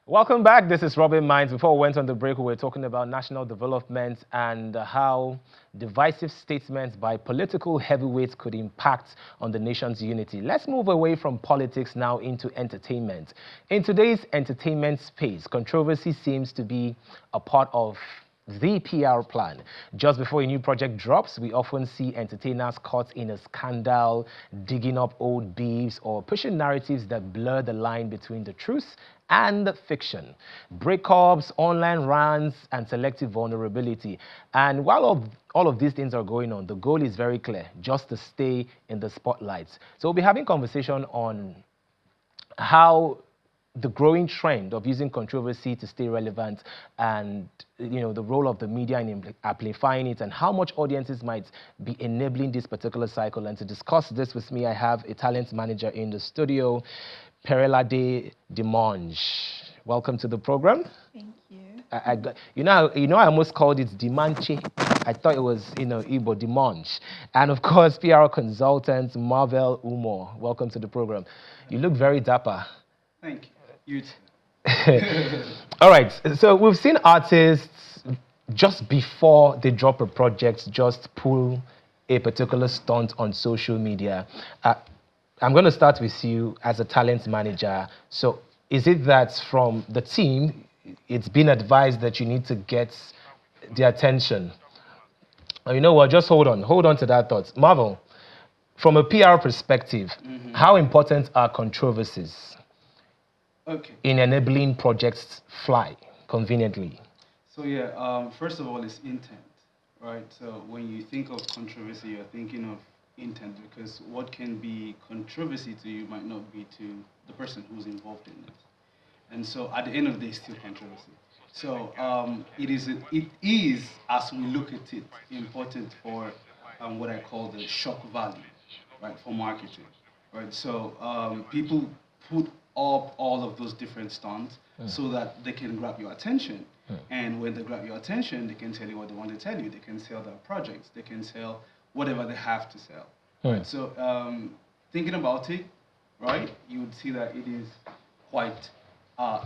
Welcome back. This is Robin Mines. Before we went on the break, we were talking about national development and how divisive statements by political heavyweights could impact on the nation's unity. Let's move away from politics now into entertainment. In today's entertainment space, controversy seems to be a part of the PR plan. Just before a new project drops, we often see entertainers caught in a scandal, digging up old beefs, or pushing narratives that blur the line between the truth and the fiction. Breakups, online rants, and selective vulnerability. And while all of these things are going on, the goal is very clear, just to stay in the spotlight. So we'll be having conversation on how the growing trend of using controversy to stay relevant and the role of the media in amplifying it and how much audiences might be enabling this particular cycle. And to discuss this with me, I have a talent manager in the studio, Perelade Dimanche. Welcome to the program. Thank you. I almost called it Dimanche. I thought it was, Igbo Dimanche. And of course, PR consultant Marvel Umo. Welcome to the program. You look very dapper. Thank you. You too. All right, so we've seen artists just before they drop a project just pull a particular stunt on social media. I'm going to start with you as a talent manager. So is it that from the team, it's been advised that you need to get the attention? You know what, just hold on to that thought. Marvel, from a PR perspective, how important are controversies in enabling projects fly conveniently? So first of all, it's intent, right? So when you think of controversy, you're thinking of intent, because what can be controversy to you might not be to the person who's involved in it. And so at the end of the day, it's still controversy. So it is, as we look at it, important for what I call the shock value, right, for marketing, right? So people put up all of those different stunts so that they can grab your attention. And when they grab your attention, they can tell you what they want to tell you. They can sell their projects. They can sell whatever they have to sell. Right? So thinking about it, right, you would see that it is quite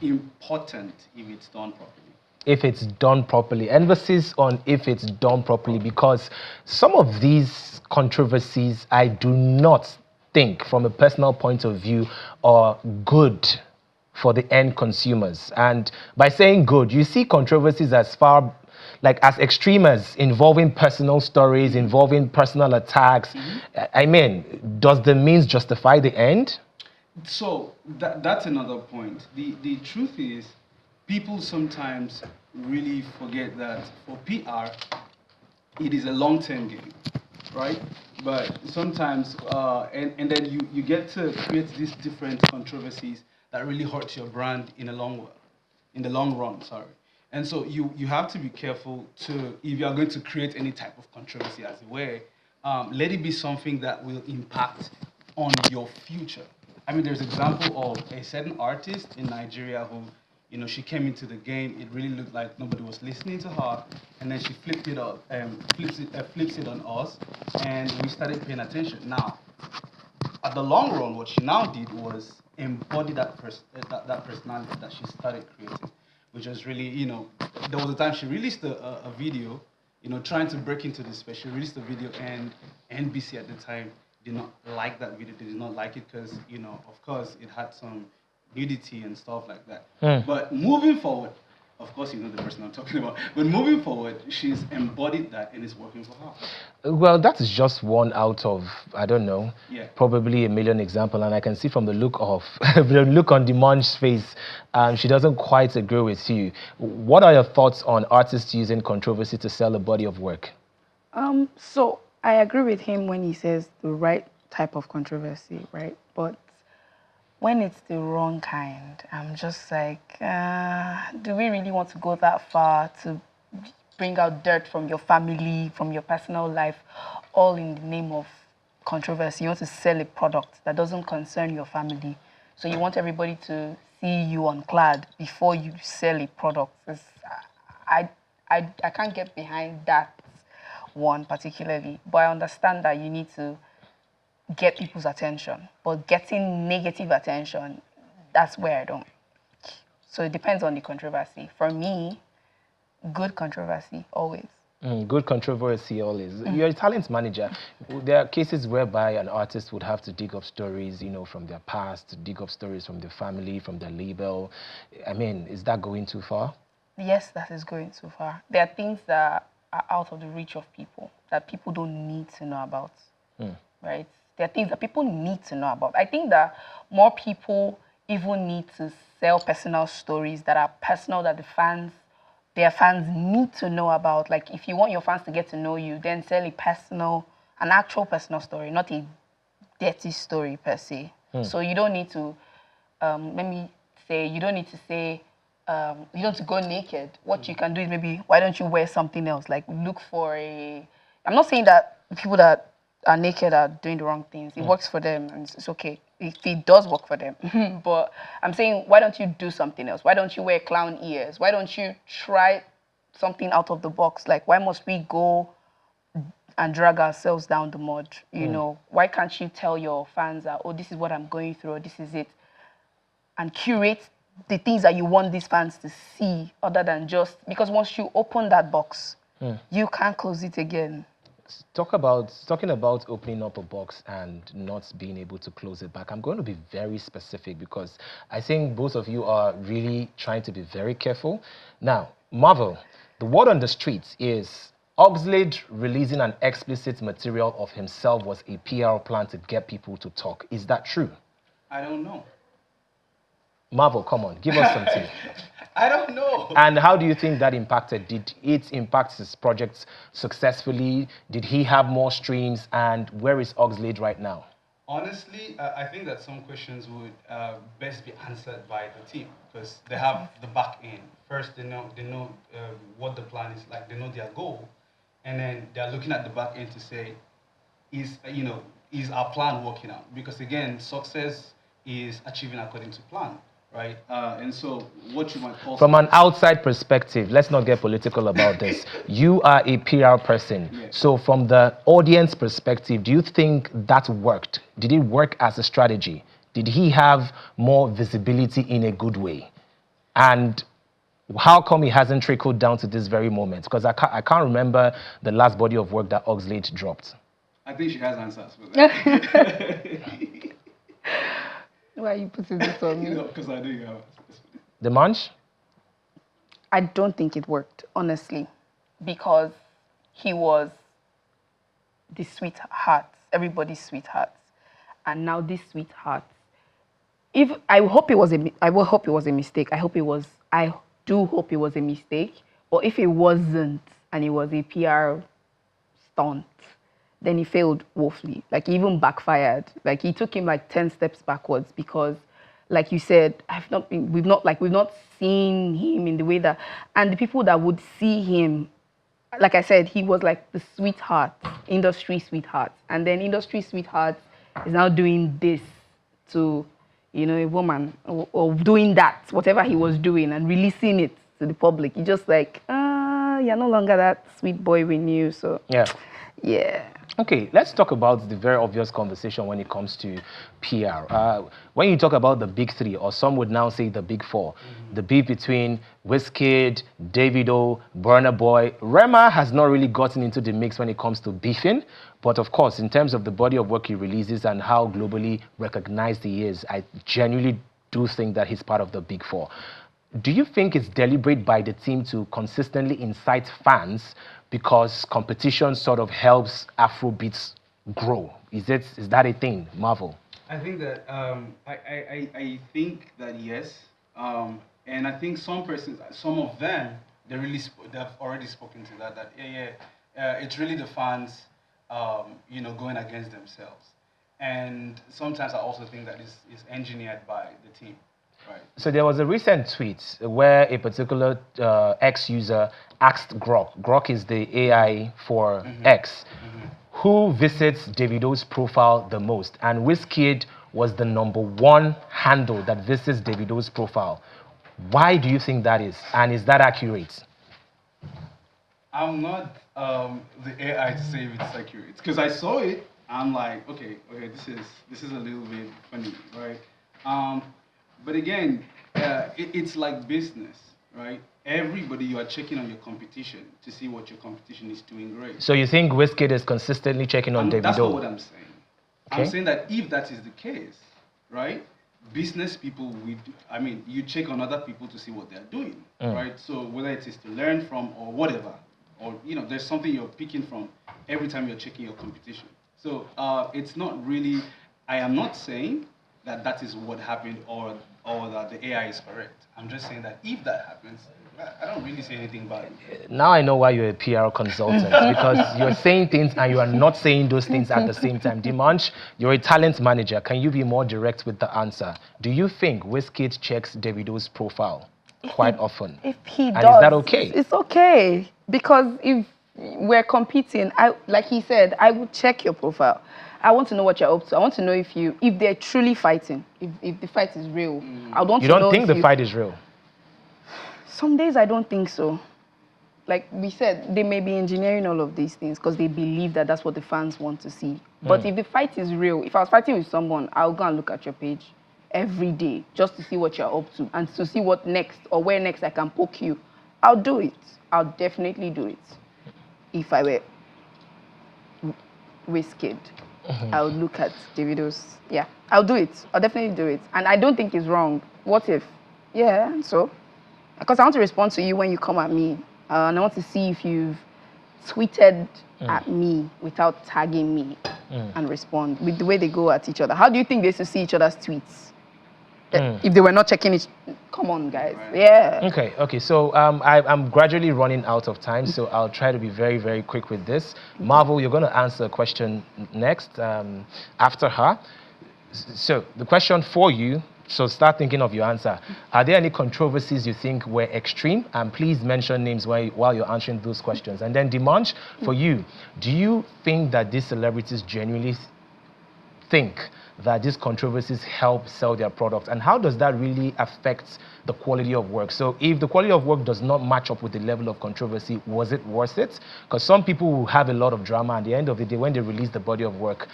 important if it's done properly. If it's done properly. Emphasis on if it's done properly, because some of these controversies I do not think, from a personal point of view, are good for the end consumers. And by saying good, you see controversies as extreme as involving personal stories, involving personal attacks. I mean, does the means justify the end? So that's another point. The truth is, people sometimes really forget that for PR, it is a long-term game, right? But sometimes, and then you get to create these different controversies that really hurt your brand in the long run, sorry. And so you have to be careful to, if you are going to create any type of controversy as it were, let it be something that will impact on your future. I mean, there's an example of a certain artist in Nigeria who, she came into the game. It really looked like nobody was listening to her, and then she flips it on us, and we started paying attention. Now, at the long run, what she now did was embody that personality that she started creating, which was really, there was a time she released a video, trying to break into the space. She released a video, and NBC at the time did not like that video. They did not like it because, of course, it had some nudity and stuff like that. But moving forward, of course, you know the person I'm talking about. But moving forward, she's embodied that and it's working for her. Well, that is just one out of, I don't know, probably a million examples. And I can see from the look on Dimanche's face, she doesn't quite agree with you. What are your thoughts on artists using controversy to sell a body of work? So I agree with him when he says the right type of controversy, right? But when it's the wrong kind, I'm just like, do we really want to go that far to bring out dirt from your family, from your personal life, all in the name of controversy? You want to sell a product that doesn't concern your family. So you want everybody to see you unclad before you sell a product. I can't get behind that one particularly, but I understand that you need to get people's attention, but getting negative attention, that's where I don't. So it depends on the controversy. For me, good controversy always. Good controversy always. You're a talent manager. There are cases whereby an artist would have to dig up stories, from their past, to dig up stories from their family, from their label. I mean, is that going too far? Yes, that is going too far. There are things that are out of the reach of people that people don't need to know about, right? There are things that people need to know about. I think that more people even need to sell personal stories that are personal that their fans need to know about. Like, if you want your fans to get to know you, then sell an actual personal story, not a dirty story per se. So you don't need to, you don't need to say, you don't have to go naked. What you can do is maybe, why don't you wear something else? Like, look for I'm not saying that people that are naked are doing the wrong things. It works for them, and it's okay. It does work for them. But I'm saying, why don't you do something else? Why don't you wear clown ears? Why don't you try something out of the box? Like, why must we go and drag ourselves down the mud? Why can't you tell your fans that, oh, this is what I'm going through, or this is it, and curate the things that you want these fans to see, other than just, because once you open that box, you can't close it again. Talking about opening up a box and not being able to close it back, I'm going to be very specific because I think both of you are really trying to be very careful. Now, Marvel, the word on the streets is Oxlade releasing an explicit material of himself was a PR plan to get people to talk. Is that true? I don't know. Marvel, come on, give us something. I don't know. And how do you think that impacted? Did it impact his projects successfully? Did he have more streams? And where is Oxlade right now? Honestly, I think that some questions would best be answered by the team because they have the back end. First, they know what the plan is like. They know their goal, and then they're looking at the back end to say, is our plan working out? Because again, success is achieving according to plan. Right, and so what you might call from an outside perspective, let's not get political about this. You are a PR person, yes. So from the audience perspective, do you think that worked? Did it work as a strategy? Did he have more visibility in a good way? And how come it hasn't trickled down to this very moment? Because I can't remember the last body of work that Oxlade dropped. I think she has answers for that. Why are you putting this on me? Because I know you have. The Munch? I don't think it worked, honestly, because he was the sweetheart, everybody's sweetheart, and now this sweetheart. I hope it was a mistake. I do hope it was a mistake. But if it wasn't, and it was a PR stunt, then he failed woefully. Like, he even backfired. Like, he took him like 10 steps backwards because, like you said, we've not seen him in the way that, and the people that would see him, like I said, he was like the sweetheart, industry sweetheart, and then industry sweetheart is now doing this to, a woman, or doing that, whatever he was doing, and releasing it to the public. You're just like, you're no longer that sweet boy we knew. So yeah. Okay, let's talk about the very obvious conversation when it comes to PR. When you talk about the big three, or some would now say the big four, the beef between Wizkid, Davido, Burna Boy, Rema has not really gotten into the mix when it comes to beefing. But of course, in terms of the body of work he releases and how globally recognized he is, I genuinely do think that he's part of the big four. Do you think it's deliberate by the team to consistently incite fans because competition sort of helps Afrobeats grow? Is that a thing, Marvel? I think that I think that yes, and I think some of them, they've already spoken to that it's really the fans, going against themselves, and sometimes I also think that is engineered by the team. Right. So there was a recent tweet where a particular X user asked Grok. Grok is the AI for X. Who visits Davido's profile the most? And Wizkid was the #1 handle that visits Davido's profile. Why do you think that is? And is that accurate? I'm not the AI to say if it's accurate, because I saw it. I'm like, okay, this is a little bit funny, right? But again, it's like business, right? Everybody, you are checking on your competition to see what your competition is doing great. So you think Wizkid is consistently checking on Davido? That's not what I'm saying. Okay. I'm saying that if that is the case, right? Business people, you check on other people to see what they're doing, right? So whether it is to learn from or whatever, or there's something you're picking from every time you're checking your competition. So it's not really. I am not saying that is what happened or that the AI is correct. I'm just saying that if that happens, I don't really say anything about it. Now I know why you're a PR consultant, because you're saying things and you are not saying those things at the same time. Dimanche, you're a talent manager. Can you be more direct with the answer? Do you think Wizkid checks Davido's profile quite often? If he does, is that okay? It's okay, because if we're competing, like he said, I would check your profile. I want to know what you're up to. I want to know if they're truly fighting, if the fight is real. I want You to know. don't think the fight is real? Some days I don't think so. Like we said, they may be engineering all of these things because they believe that that's what the fans want to see. But if the fight is real, if I was fighting with someone, I'll go and look at your page every day just to see what you're up to and to see what next or where next I can poke you. I'll do it. I'll definitely do it. If I were Wizkid, I would look at Davidos. Yeah, I'll do it. I'll definitely do it. And I don't think it's wrong. What if? Yeah, so. Because I want to respond to you when you come at me. And I want to see if you've tweeted at me without tagging me and respond with the way they go at each other. How do you think they should see each other's tweets? If they were not checking it, come on, guys. Yeah. Okay. So I'm gradually running out of time, so I'll try to be very, very quick with this. Marvel, you're going to answer a question next after her. So the question for you, so start thinking of your answer. Are there any controversies you think were extreme? And please mention names while you're answering those questions. And then Dimanche, for you, do you think that these celebrities genuinely think that these controversies help sell their products? And how does that really affect the quality of work? So if the quality of work does not match up with the level of controversy, was it worth it? Because some people will have a lot of drama, and at the end of the day, when they release the body of work,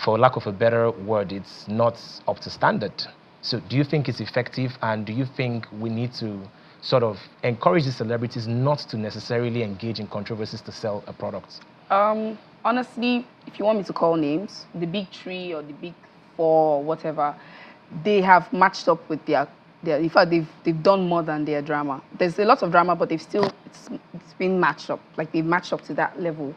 for lack of a better word, it's not up to standard. So do you think it's effective, and do you think we need to sort of encourage the celebrities not to necessarily engage in controversies to sell a product? Honestly, if you want me to call names, the big three or the big four or whatever, they have matched up with their in fact, they've done more than their drama. There's a lot of drama, but it's been matched up. Like, they've matched up to that level.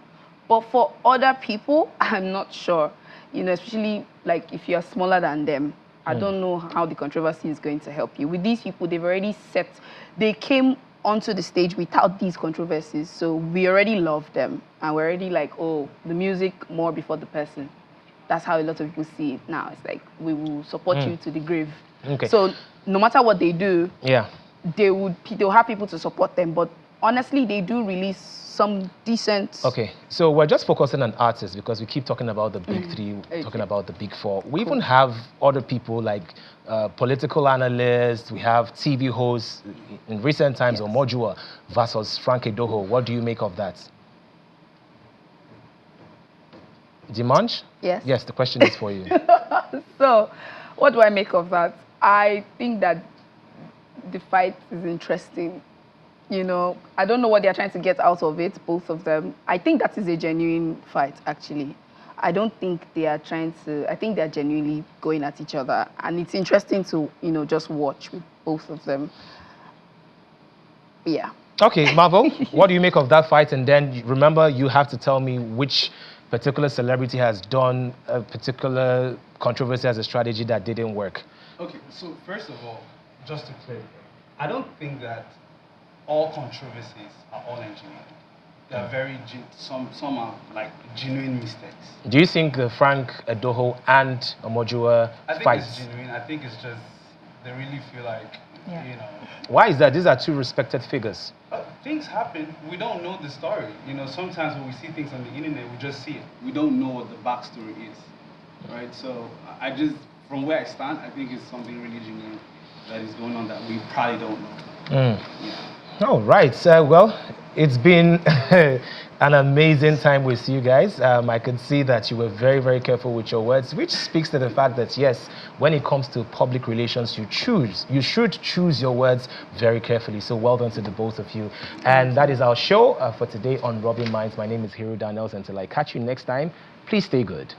But for other people, I'm not sure. Especially like if you're smaller than them, I don't know how the controversy is going to help you. With these people, they came onto the stage without these controversies. So we already love them. And we're already like, oh, the music more before the person. That's how a lot of people see it now. It's like, we will support you to the grave. Okay. So no matter what they do, they'll have people to support them. But honestly, they do release some decent... Okay, so we're just focusing on artists because we keep talking about the big three, talking about the big four. We even have other people like political analysts, we have TV hosts. In recent times, Omojua versus Franko. What do you make of that? Dimanche? Yes. Yes, the question is for you. So, what do I make of that? I think that the fight is interesting. I don't know what they're trying to get out of it, both of them. I think that is a genuine fight, actually. I don't think they are trying to... I think they're genuinely going at each other. And it's interesting to, just watch with both of them. Yeah. Okay, Marvel, what do you make of that fight? And then remember, you have to tell me which particular celebrity has done a particular controversy as a strategy that didn't work. Okay, so first of all, just to clarify, I don't think that all controversies are all engineered. They are some are like genuine mistakes. Do you think the Frank Edoho and Omojua fight? It's genuine. I think it's just they really feel like, Why is that? These are two respected figures. Things happen. We don't know the story. Sometimes when we see things on the internet, we just see it. We don't know what the backstory is, right? So from where I stand, I think it's something really genuine that is going on that we probably don't know. All right. Well, It's been an amazing time with you guys. I could see that you were very, very careful with your words, which speaks to the fact that, yes, when it comes to public relations, you should choose your words very carefully. So well done to the both of you. And that is our show for today on Rubbing Minds. My name is Hero Daniels. Until I catch you next time, please stay good.